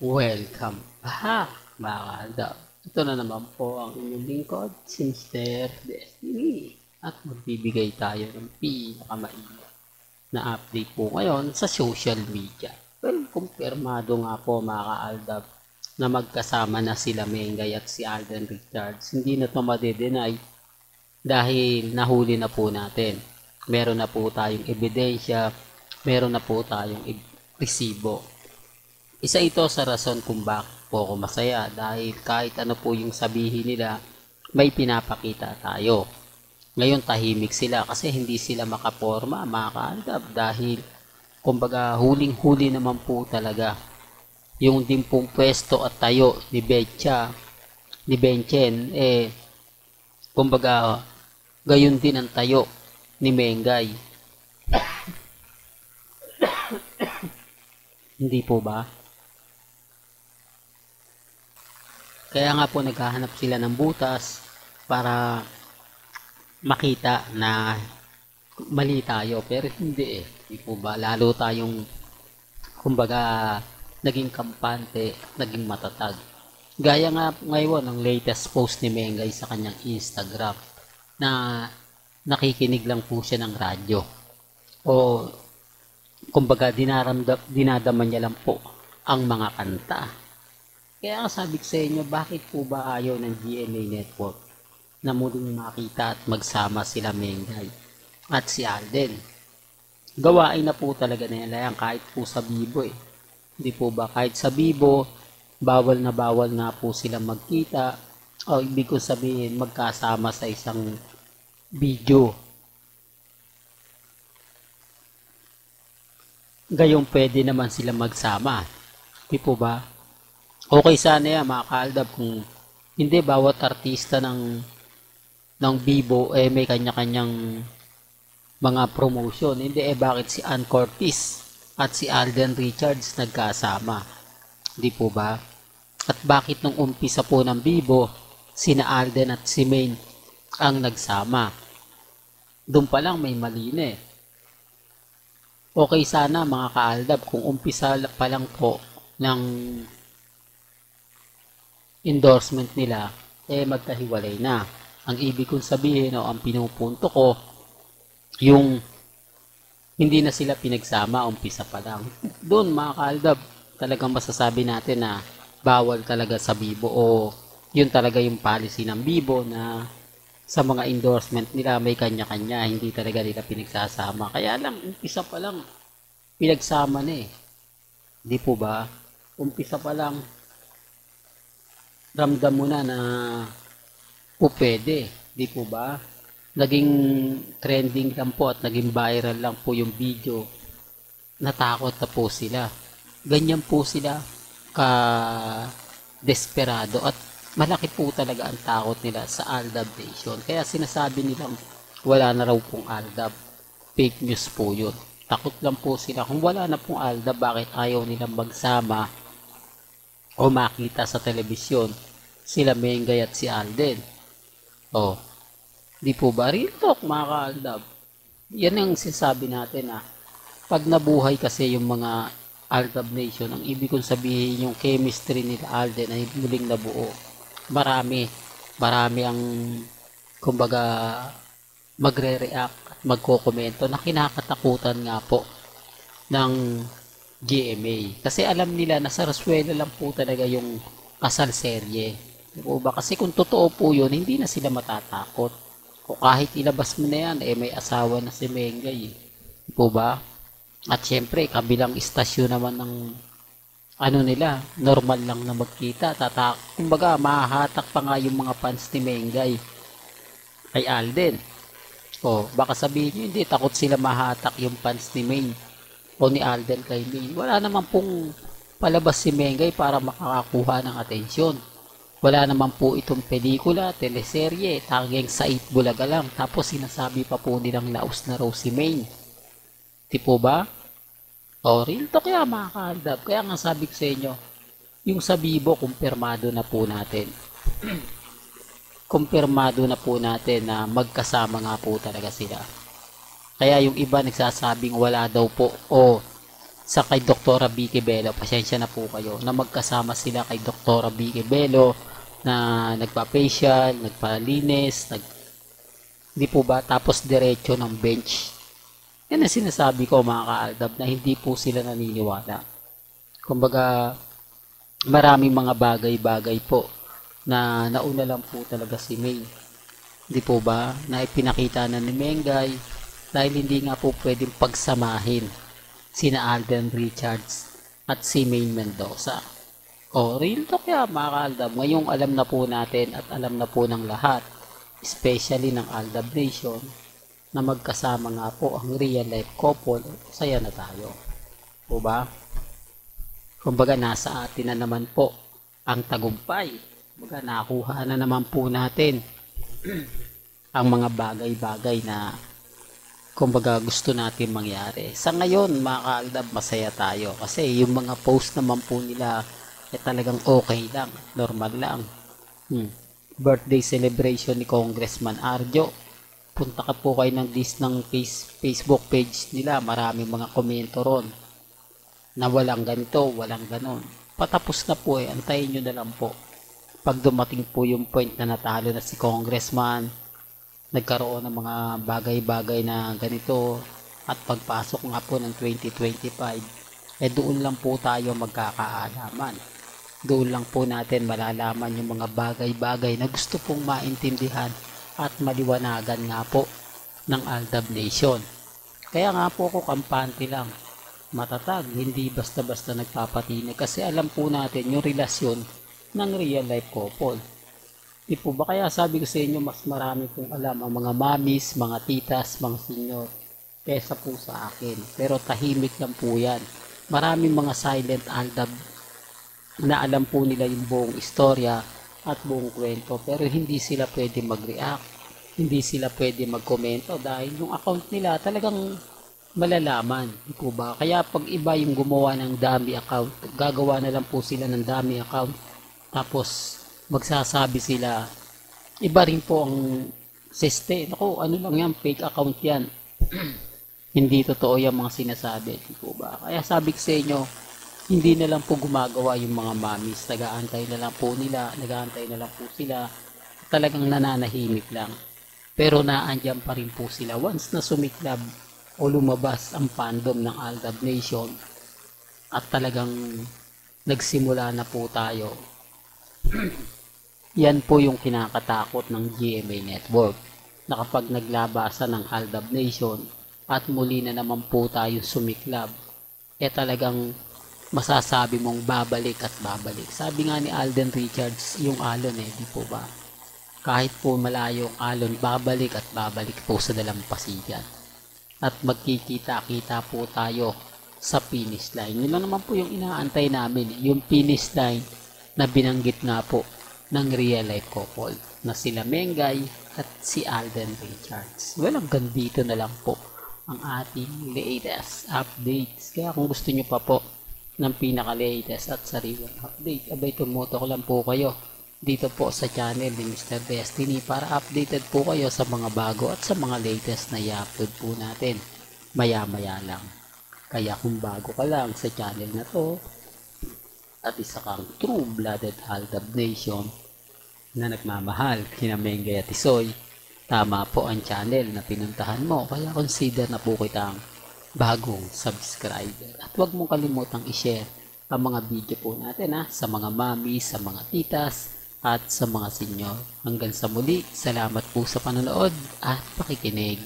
Welcome back, mga kaaldab. Ito na naman po ang inyong lingkod, si Mr. Destiny. At magbibigay tayo ng pinakamainit na update po ngayon sa social media. Well, kumpirmado nga po mga kaaldab na magkasama na sila Mengay at si Alden Richards. Hindi na ito madedenay dahil nahuli na po natin. Meron na po tayong ebidensya, meron na po tayong resibo. Isa ito sa rason kung bakit po ako masaya dahil kahit ano po yung sabihin nila, may pinapakita tayo. Ngayon tahimik sila kasi hindi sila makaporma, mga kaaldab, dahil kumbaga huling-huli naman po talaga yung din pong pwesto at tayo ni Betcha, ni Benchen, kumbaga gayon din ang tayo ni Mengay. Hindi po ba? Kaya nga po naghahanap sila ng butas para makita na mali tayo. Pero hindi eh. Hindi po ba? Lalo tayong kumbaga naging kampante, naging matatag. Gaya nga ngayon ang latest post ni Mengay sa kanyang Instagram na nakikinig lang po siya ng radyo. O kumbaga dinadaman niya lang po ang mga kanta. Kaya sabi ko sa inyo, bakit po ba ayaw ng GMA Network na muling makita at magsama sila Mengay at si Alden? Gawain na po talaga nila yan kahit po sa Bibo eh. Hindi po ba kahit sa Bibo, bawal na po sila magkita o ibig ko sabihin magkasama sa isang video. Gayong pwede naman sila magsama. Hindi po ba? Okay sana yan mga kaaldab kung hindi bawat artista ng Bibo may kanya-kanyang mga promotion. Hindi bakit si Ann Curtis at si Alden Richards nagkasama? Hindi po ba? At bakit nung umpisa po ng Bibo sina Alden at si Maine ang nagsama? Doon pa lang may mali na eh. Okay sana mga kaaldab kung umpisa pa lang po ng endorsement nila magkahiwalay na. Ang ibig kong sabihin o ang pinupunto ko yung hindi na sila pinagsama umpisa pa lang. Doon mga kaaldab talagang masasabi natin na bawal talaga sa Bibo o yun talaga yung policy ng Bibo na sa mga endorsement nila may kanya-kanya, hindi talaga nila pinagsasama. Kaya lang umpisa pa lang pinagsama na eh. Hindi po ba? Umpisa pa lang ramdam mo na po pwede, di po ba? Naging trending lang po at naging viral lang po yung video. Natakot na po sila. Ganyan po sila ka desperado at malaki po talaga ang takot nila sa Aldab Nation. Kaya sinasabi nilang wala na raw pong Aldab. Fake news po yun. Takot lang po sila. Kung wala na pong Aldab, bakit ayaw nilang magsama o makita sa telebisyon sila Mengay at si Alden? Oh, di po ba? Real talk mga kaaldab. Yan ang sinasabi natin pag nabuhay kasi yung mga Aldab Nation, ang ibig kong sabihin yung chemistry nila Alden ay muling nabuo. Marami ang kumbaga magre-react at magkokomento na kinakatakutan nga po ng GMA. Kasi alam nila na sarsuela lang po talaga yung kasal serye. Diba ba? Kasi kung totoo po yun, hindi na sila matatakot. O kahit ilabas mo na yan, may asawa na si Mengay. Diba ba? At syempre, kabilang istasyon naman ng nila, normal lang na magkita. Kumbaga, mahahatak pa nga yung mga fans ni Mengay kay Alden. O, baka sabihin nyo, hindi, takot sila mahatak yung fans ni Maine o ni Alden kay Maine. Wala naman pong palabas si Mengay para makakakuha ng atensyon. Wala naman po itong pelikula, teleserye, taging Sait Bulaga lang. Tapos sinasabi pa po nilang naus na raw si Maine. Di po ba? O, real talk kaya mga kaaldab. Kaya nga sabi ko sa inyo, yung sa Bibo, kumpirmado na po natin. Kumpirmado na po natin na magkasama nga po talaga sila. Kaya yung iba nagsasabing wala daw po o sa kay Doktora Vicky Bello. Pasensya na po kayo na magkasama sila kay Doktora Vicky Bello na nagpa-facial, nagpalinis, di po ba? Tapos diretso ng bench. Yan ang sinasabi ko mga kaaldab na hindi po sila naniniwala. Kumbaga, maraming mga bagay-bagay po na nauna lang po talaga si May. Di po ba? Na ipinakita na ni Mengay dahil hindi nga po pwedeng pagsamahin sina Alden Richards at si May Mendoza. O, real talk yan mga kaaldab. Ngayong alam na po natin at alam na po ng lahat, especially ng Aldab Nation, na magkasama nga po ang real life couple, saya na tayo. O ba? Kumbaga nasa atin na naman po ang tagumpay. Kumbaga nakuha na naman po natin ang mga bagay-bagay na kumbaga gusto natin mangyari. Sa ngayon mga kaaldab, masaya tayo kasi yung mga post naman po nila talagang okay lang, normal lang. Birthday celebration ni Congressman Arjo, punta ka po kayo ng Facebook page nila, maraming mga komento ron na walang ganito, walang ganon. Patapos na po antayin nyo na lang po. Pag dumating po yung point na natalo na si Congressman, nagkaroon ng mga bagay-bagay na ganito, at pagpasok nga po ng 2025, doon lang po tayo magkakaalaman. Doon lang po natin malalaman yung mga bagay-bagay na gusto pong maintindihan at maliwanagan nga po ng Aldab Nation. Kaya nga po ako kampante lang, matatag, hindi basta-basta nagpapatinag kasi alam po natin yung relasyon ng real life couple. Di po ba kaya sabi ko sa inyo mas marami pong alam ang mga mamis, mga titas, mga senior kesa po sa akin. Pero tahimik lang po yan. Maraming mga silent Aldab na alam po nila yung buong istorya at buong kwento pero hindi sila pwede mag-react, hindi sila pwede mag-komento dahil yung account nila talagang malalaman, di po ba? Kaya pag iba yung gumawa ng dummy account, gagawa na lang po sila ng dummy account tapos magsasabi sila, iba rin po ang system. Ako, ano lang yan, fake account yan. Hindi totoo yung mga sinasabi, di po ba? Kaya sabi ko sa inyo, hindi na lang po gumagawa yung mga mamis, nag-aantay na lang po sila, talagang nananahimik lang. Pero naandyan pa rin po sila once na sumiklab o lumabas ang fandom ng Aldab Nation at talagang nagsimula na po tayo. Yan po yung kinakatakot ng GMA Network na kapag naglabasan ng Aldab Nation at muli na naman po tayo sumiklab, talagang masasabi mong babalik at babalik. Sabi nga ni Alden Richards, yung alon di po ba? Kahit po malayo ang alon, babalik at babalik po sa dalampasigan. At magkikita-kita po tayo sa finish line. Yun lang naman po yung inaantay namin, yung finish line na binanggit nga po ng real life couple na sila Mengay at si Alden Richards. Well, hanggang dito na lang po ang ating latest updates. Kaya kung gusto nyo pa po ng pinaka-latest at sariwang update, abay tumuto ko lang po kayo dito po sa channel ni Mr. Destiny para updated po kayo sa mga bago at sa mga latest na i-upload po natin maya-maya lang. Kaya kung bago ka lang sa channel na to at isa kang true-blooded Aldab Nation na nagmamahal kina Mengay at Isoy, tama po ang channel na pinuntahan mo, kaya consider na po kitang bagong subscriber. At huwag mong kalimutang i-share ang mga video po natin sa mga mami, sa mga titas, at sa mga senyor. Hanggang sa muli, salamat po sa panonood at pakikinig.